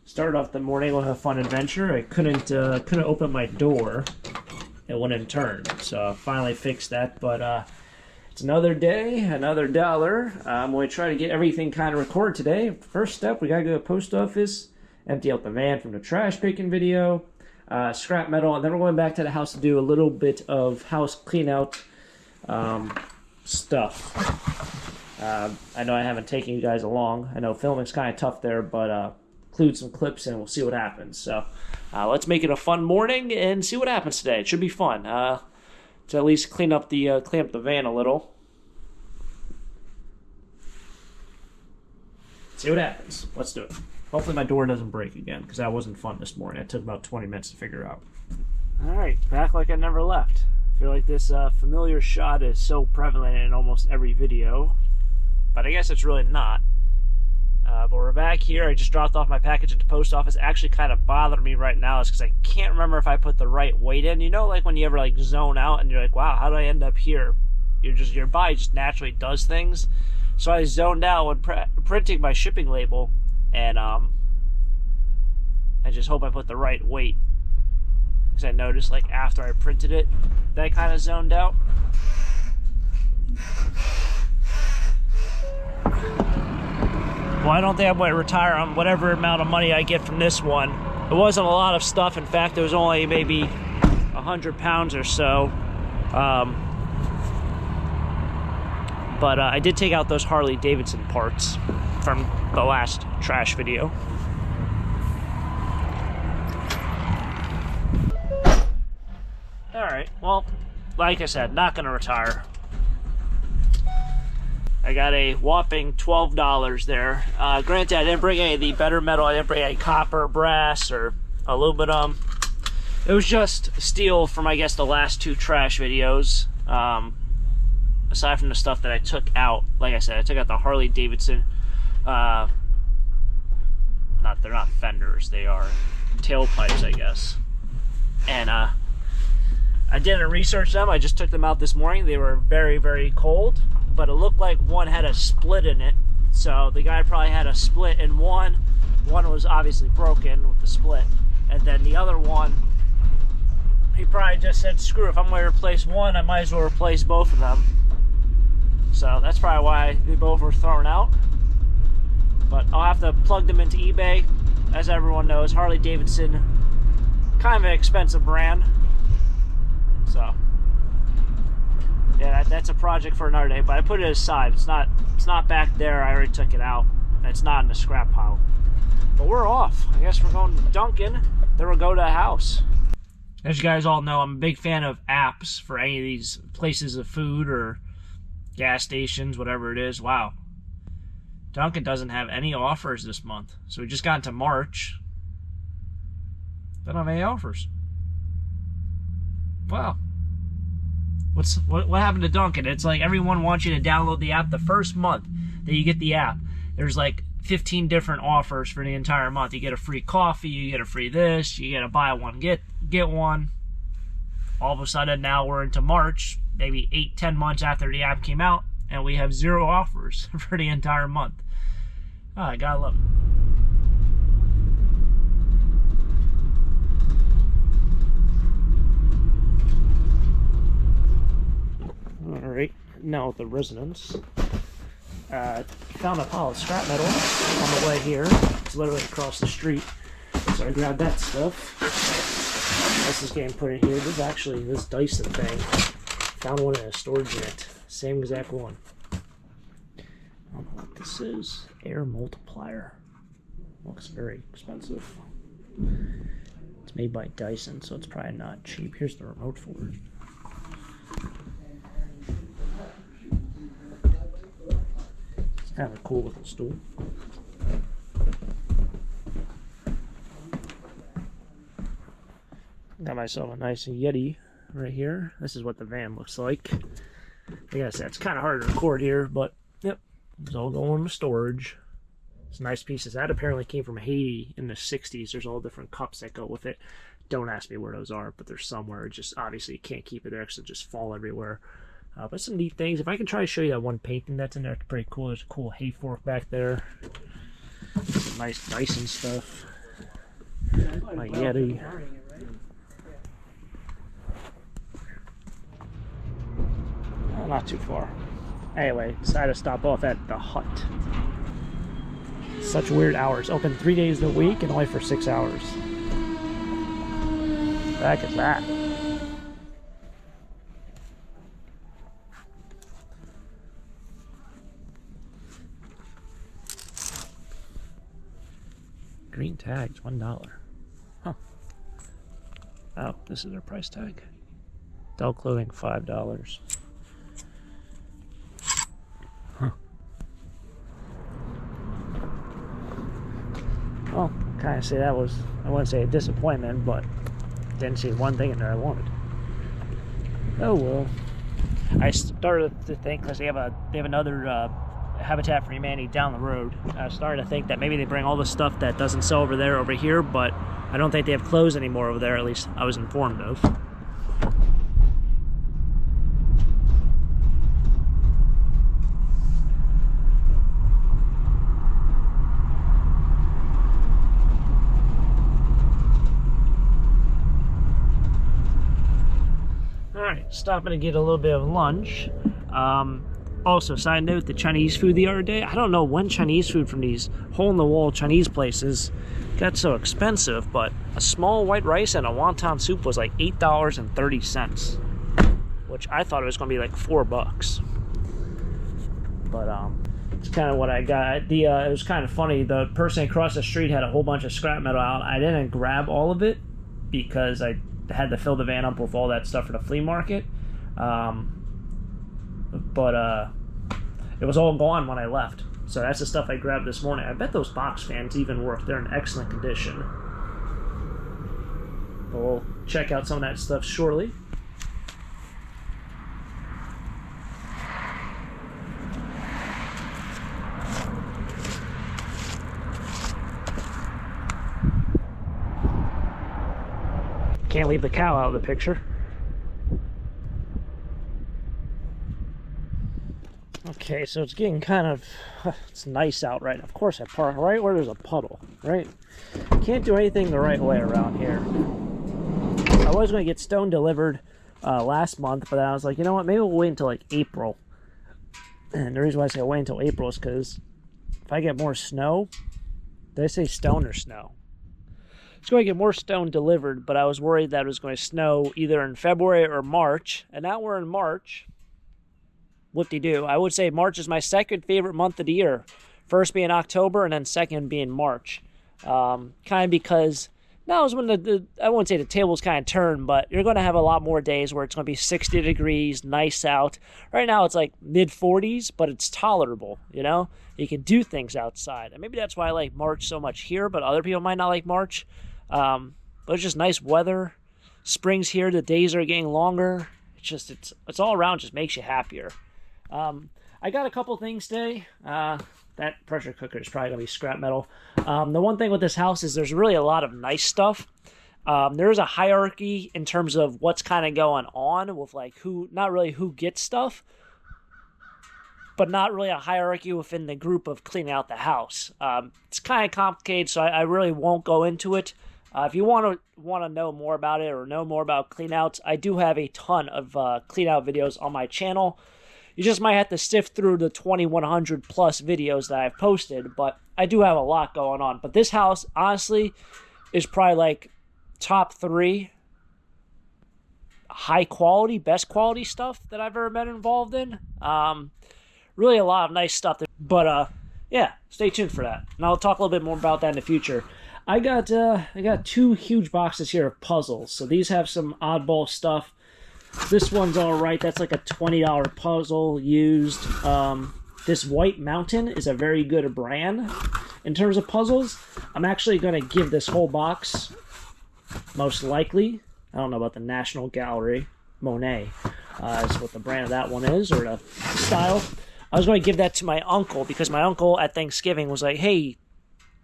Started off the morning with a fun adventure. I couldn't open my door. It wouldn't turn, so I finally fixed that. But it's another day, another dollar. I'm going to try to get everything kind of recorded today. First step, we got to go to the post office, empty out the van from the trash picking video, scrap metal, and then we're going back to the house to do a little bit of house clean out stuff. I know I haven't taken you guys along. I know filming's kind of tough there, but include some clips and we'll see what happens. So let's make it a fun morning and see what happens today. It should be fun to at least clean up the van a little. See what happens. Let's do it. Hopefully my door doesn't break again, because that wasn't fun this morning. It took about 20 minutes to figure out. Alright, back like I never left. I feel like this familiar shot is so prevalent in almost every video, but I guess it's really not. But we're back here. I just dropped off my package at the post office. Actually kind of bothering me right now is because I can't remember if I put the right weight in. You know, like when you ever like zone out and you're like, wow, how did I end up here? Your body just naturally does things. So I zoned out when printing my shipping label, and I just hope I put the right weight, because I noticed like after I printed it that I kind of zoned out. Well, I don't think I'm going to retire on whatever amount of money I get from this one. It wasn't a lot of stuff. In fact, it was only maybe 100 pounds or so. But I did take out those Harley Davidson parts from the last trash video. Alright, well, like I said, not going to retire. I got a whopping $12 there. Granted, I didn't bring any of the better metal. I didn't bring any copper, brass, or aluminum. It was just steel from, I guess, the last two trash videos. Aside from the stuff that I took out. Like I said, I took out the Harley Davidson. They're not fenders. They are tailpipes, I guess. And I didn't research them. I just took them out this morning. They were very, very cold. But it looked like one had a split in it. So the guy probably had a split in one. One was obviously broken with the split. And then the other one, he probably just said, screw, if I'm going to replace one, I might as well replace both of them. So that's probably why they both were thrown out. But I'll have to plug them into eBay. As everyone knows, Harley Davidson, kind of an expensive brand. So yeah, that's a project for another day, but I put it aside. It's not back there. I already took it out. And it's not in the scrap pile. But we're off. I guess we're going to Dunkin', then we'll go to a house. As you guys all know, I'm a big fan of apps for any of these places of food or gas stations, whatever it is. Wow. Dunkin' doesn't have any offers this month. So we just got into March. They don't have any offers. Wow. What happened to Dunkin'? It's like everyone wants you to download the app the first month that you get the app. There's like 15 different offers for the entire month. You get a free coffee, you get a free this, you get a buy one, get one. All of a sudden now we're into March, maybe 8-10 months after the app came out, and we have 0 offers for the entire month. Oh, I gotta love it. Alright, now at the residence. Found a pile of scrap metal on the way here. It's literally across the street. So I grabbed that stuff. This is getting put in here. This is actually this Dyson thing. Found one in a storage unit. Same exact one. I don't know what this is. Air multiplier. Looks very expensive. It's made by Dyson, so it's probably not cheap. Here's the remote for it. Kind of a cool little stool. Got myself a nice Yeti right here. This is what the van looks like. Like I said, it's kind of hard to record here, but yep, it's all going to storage. It's nice pieces. That apparently came from Haiti in the 60s. There's all different cups that go with it. Don't ask me where those are, but they're somewhere. Just obviously you can't keep it there because it'll just fall everywhere. But some neat things. If I can try to show you that one painting that's in there, it's pretty cool. There's a cool hay fork back there. Some nice Dyson stuff. My Yeti. Not too far. Anyway, decided to stop off at the Hut. Such weird hours. Open 3 days a week and only for 6 hours. What the heck is that? Green tags, $1. Huh. Oh, this is their price tag. Adult clothing, $5. Huh. Well, kind of say that was, I wouldn't say a disappointment, but didn't see one thing in there I wanted. Oh well. I started to think, because they have another Habitat for Humanity down the road. I started to think that maybe they bring all the stuff that doesn't sell over there over here, but I don't think they have clothes anymore over there, at least I was informed of. Alright, stopping to get a little bit of lunch. Also, side note, the Chinese food the other day, I don't know when Chinese food from these hole-in-the-wall Chinese places got so expensive, but a small white rice and a wonton soup was like $8.30, which I thought it was going to be like $4. But it's kind of what I got. It was kind of funny. The person across the street had a whole bunch of scrap metal out. I didn't grab all of it because I had to fill the van up with all that stuff for the flea market. But it was all gone when I left. So that's the stuff I grabbed this morning. I bet those box fans even work. They're in excellent condition. But we'll check out some of that stuff shortly. Can't leave the cow out of the picture. Okay, so it's getting kind of, it's nice out right now. Of course I park right where there's a puddle, right? Can't do anything the right way around here. I was going to get stone delivered last month, but then I was like, you know what, maybe we'll wait until like April. And the reason why I say wait until April is because if I get more snow, did I say stone or snow? It's going to get more stone delivered, but I was worried that it was going to snow either in February or March, and now we're in March. Whoop-de-doo. I would say March is my second favorite month of the year. First being October, and then second being March. Kind of because now is when I won't say the tables kind of turn, but you're going to have a lot more days where it's going to be 60 degrees, nice out. Right now it's like mid-40s, but it's tolerable, you know? You can do things outside. And maybe that's why I like March so much here, but other people might not like March. But it's just nice weather. Spring's here, the days are getting longer. It's all around just makes you happier. I got a couple things today. That pressure cooker is probably going to be scrap metal. The one thing with this house is there's really a lot of nice stuff. There is a hierarchy in terms of what's kind of going on with like not really who gets stuff, but not really a hierarchy within the group of cleaning out the house. It's kind of complicated, so I really won't go into it. If you want to know more about it or know more about cleanouts, I do have a ton of cleanout videos on my channel. You just might have to sift through the 2,100 plus videos that I've posted, but I do have a lot going on. But this house, honestly, is probably like top 3 high quality, best quality stuff that I've ever been involved in. Really a lot of nice stuff. But yeah, stay tuned for that. And I'll talk a little bit more about that in the future. I got 2 huge boxes here of puzzles. So these have some oddball stuff. This one's all right. That's like a $20 puzzle used. This White Mountain is a very good brand in terms of puzzles. I'm actually going to give this whole box, most likely. I don't know about the National Gallery. Monet is what the brand of that one is, or the style. I was going to give that to my uncle because my uncle at Thanksgiving was like, hey,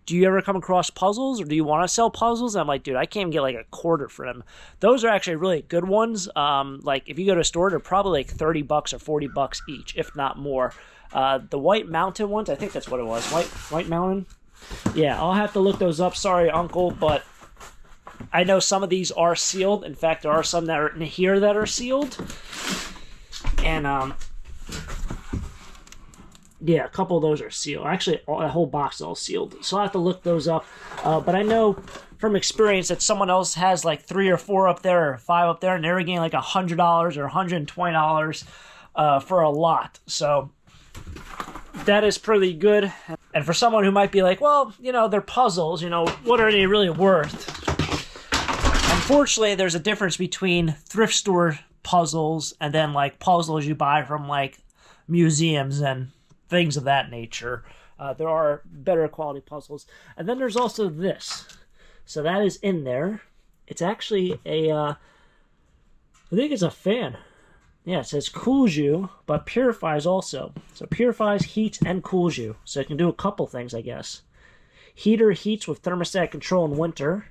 do you ever come across puzzles, or do you want to sell puzzles? And I'm like, dude, I can't even get like a quarter for them. Those are actually really good ones. Like if you go to a store, they're probably like $30 or $40 each, if not more. The White Mountain ones, I think that's what it was. White Mountain. Yeah, I'll have to look those up. Sorry, Uncle, but I know some of these are sealed. In fact, there are some that are in here that are sealed. And, yeah, a couple of those are sealed. Actually, a whole box is all sealed. So I'll have to look those up. But I know from experience that someone else has like 3 or 4 up there or 5 up there, and they're getting like $100 or $120 for a lot. So that is pretty good. And for someone who might be like, well, you know, they're puzzles, you know, what are they really worth? Unfortunately, there's a difference between thrift store puzzles and then like puzzles you buy from like museums and things of that nature. There are better quality puzzles. And then there's also this. So that is in there. It's actually a, I think it's a fan. Yeah, it says cools you, but purifies also. So purifies, heats, and cools you. So it can do a couple things, I guess. Heater heats with thermostat control in winter.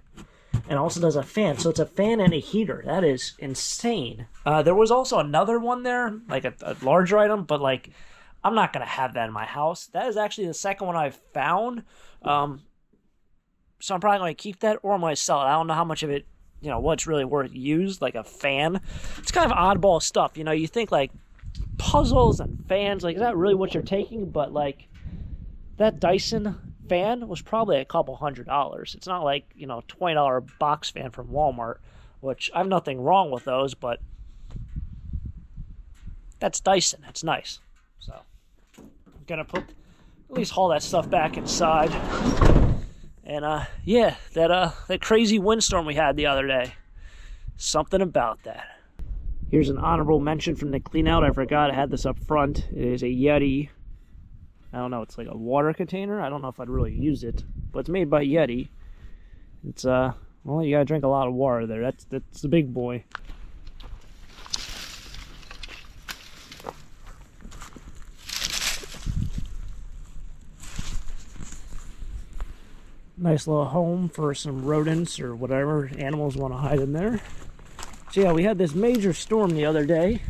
And also does a fan. So it's a fan and a heater. That is insane. There was also another one there, like a larger item, but like, I'm not going to have that in my house. That is actually the second one I've found. So I'm probably going to keep that, or I'm going to sell it. I don't know how much of it, you know, what's really worth used, like a fan. It's kind of oddball stuff. You know, you think like puzzles and fans, like, is that really what you're taking? But like that Dyson fan was probably a couple $100. It's not like, you know, $20 box fan from Walmart, which I have nothing wrong with those, but that's Dyson. It's nice. So I'm going to put, at least haul that stuff back inside. And, yeah, that crazy windstorm we had the other day. Something about that. Here's an honorable mention from the Cleanout. I forgot I had this up front. It is a Yeti. I don't know, it's like a water container. I don't know if I'd really use it, but it's made by Yeti. It's, well, you gotta drink a lot of water there. That's the big boy. Nice little home for some rodents or whatever animals want to hide in there. So yeah, we had this major storm the other day.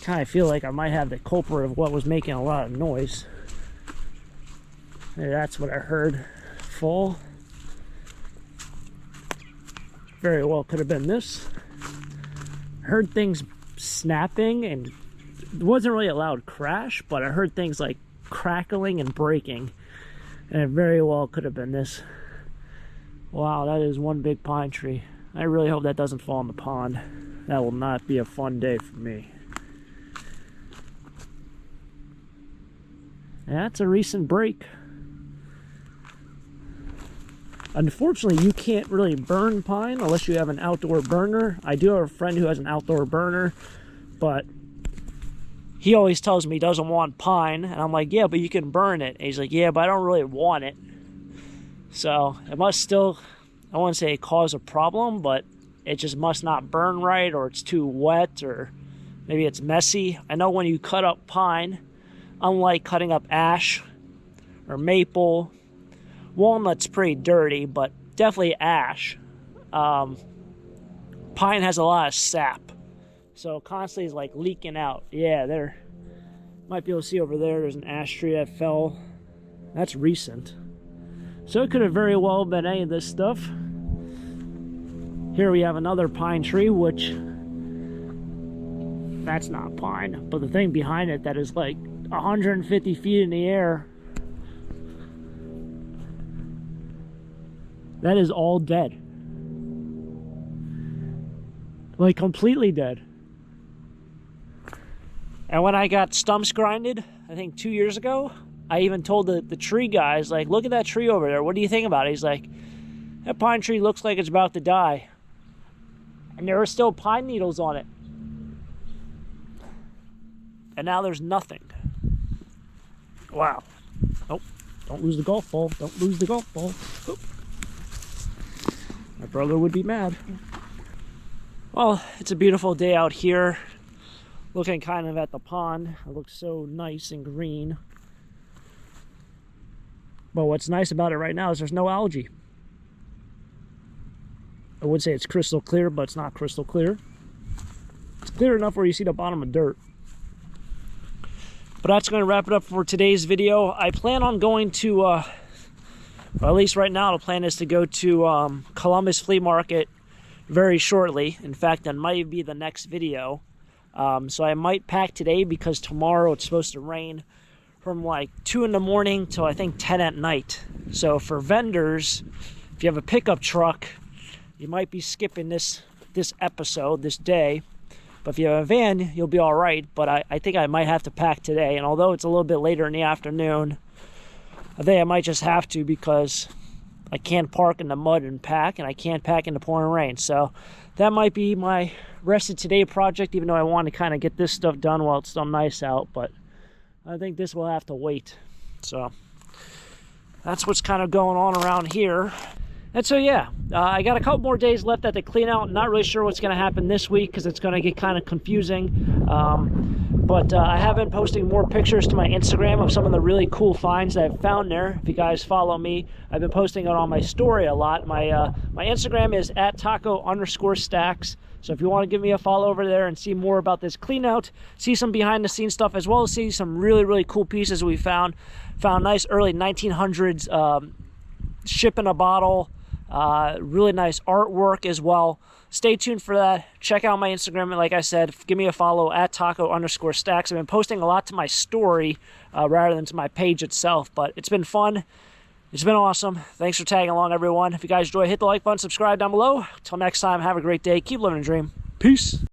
Kind of feel like I might have the culprit of what was making a lot of noise. That's what I heard fall. Very well could have been this. I heard things snapping, and it wasn't really a loud crash, but I heard things like crackling and breaking. And it very well could have been this. Wow, that is one big pine tree. I really hope that doesn't fall in the pond. That will not be a fun day for me. That's a recent break. Unfortunately, you can't really burn pine unless you have an outdoor burner. I do have a friend who has an outdoor burner, but he always tells me he doesn't want pine, and I'm like, yeah, but you can burn it. And he's like, yeah, but I don't really want it. So it must still, I wouldn't say cause a problem, but it just must not burn right, or it's too wet, or maybe it's messy. I know when you cut up pine, unlike cutting up ash or maple, walnut's pretty dirty, but definitely ash. Pine has a lot of sap. So constantly is like leaking out. Yeah, there. Might be able to see over there, there's an ash tree that fell. That's recent. So it could have very well been any of this stuff. Here we have another pine tree, which that's not pine, but the thing behind it that is like 150 feet in the air, that is all dead. Like completely dead. And when I got stumps grinded, I think 2 years ago, I even told the tree guys, like, look at that tree over there. What do you think about it? He's like, that pine tree looks like it's about to die. And there are still pine needles on it. And now there's nothing. Wow. Oh, don't lose the golf ball. Don't lose the golf ball. Oh. My brother would be mad. Well, it's a beautiful day out here. Looking kind of at the pond. It looks so nice and green. But what's nice about it right now is there's no algae. I would say it's crystal clear, but it's not crystal clear. It's clear enough where you see the bottom of dirt. But that's going to wrap it up for today's video. I plan on going to Or at least right now, the plan is to go to Columbus Flea Market very shortly. In fact, that might be the next video. So I might pack today because tomorrow it's supposed to rain from like 2 in the morning till I think 10 at night. So for vendors, if you have a pickup truck, you might be skipping this episode, this day. But if you have a van, you'll be all right. But I think I might have to pack today. And although it's a little bit later in the afternoon, I think I might just have to because I can't park in the mud and pack, and I can't pack in the pouring rain. So that might be my rest of today project, even though I want to kind of get this stuff done while it's still nice out. But I think this will have to wait. So that's what's kind of going on around here. And so, yeah, I got a couple more days left at the Cleanout. Not really sure what's going to happen this week because it's going to get kind of confusing. But I have been posting more pictures to my Instagram of some of the really cool finds that I've found there. If you guys follow me, I've been posting it on my story a lot. My Instagram is @taco_stacks. So if you want to give me a follow over there and see more about this Cleanout, see some behind the scenes stuff, as well as see some really, really cool pieces we found. Found nice early 1900s ship in a bottle. Really nice artwork as well. Stay tuned for that. Check out my Instagram, and like I said, give me a follow @taco_stacks. I've been posting a lot to my story rather than to my page itself, but it's been fun. It's been awesome. Thanks for tagging along, everyone. If you guys enjoy, hit the like button, subscribe down below. Till next time, have a great day. Keep living a dream. Peace.